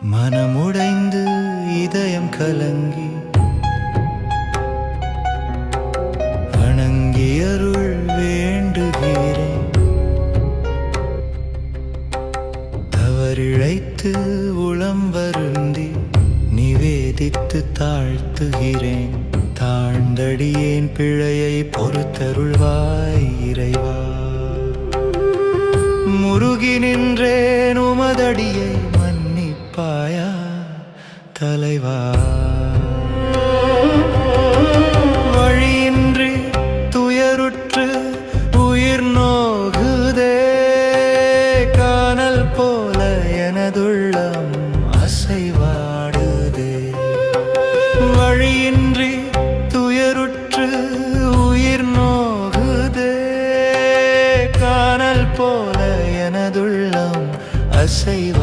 மனமுடைந்து இதயம் கலங்கி வணங்கி அருள் வேண்டுகிறேன். தவறிழைத்து உளம் வருந்தி நிவேதித்து தாழ்த்துகிறேன். தாழ்ந்தடியேன் பிழையை பொறுத்தருள்வாய் இறைவா. முருகி நின்றேன் உமதடியை மன்னிப்பாயா தலைவா. வழியின்றி துயருற்று உயிர் நோகுதே, காணல் போல எனதுள்ளம் அசைவாடுதே. வழியின்றி துயருற்று உயிர் நோகுதே, காணல் போல எனதுள்ளம் அசைவாடுதே.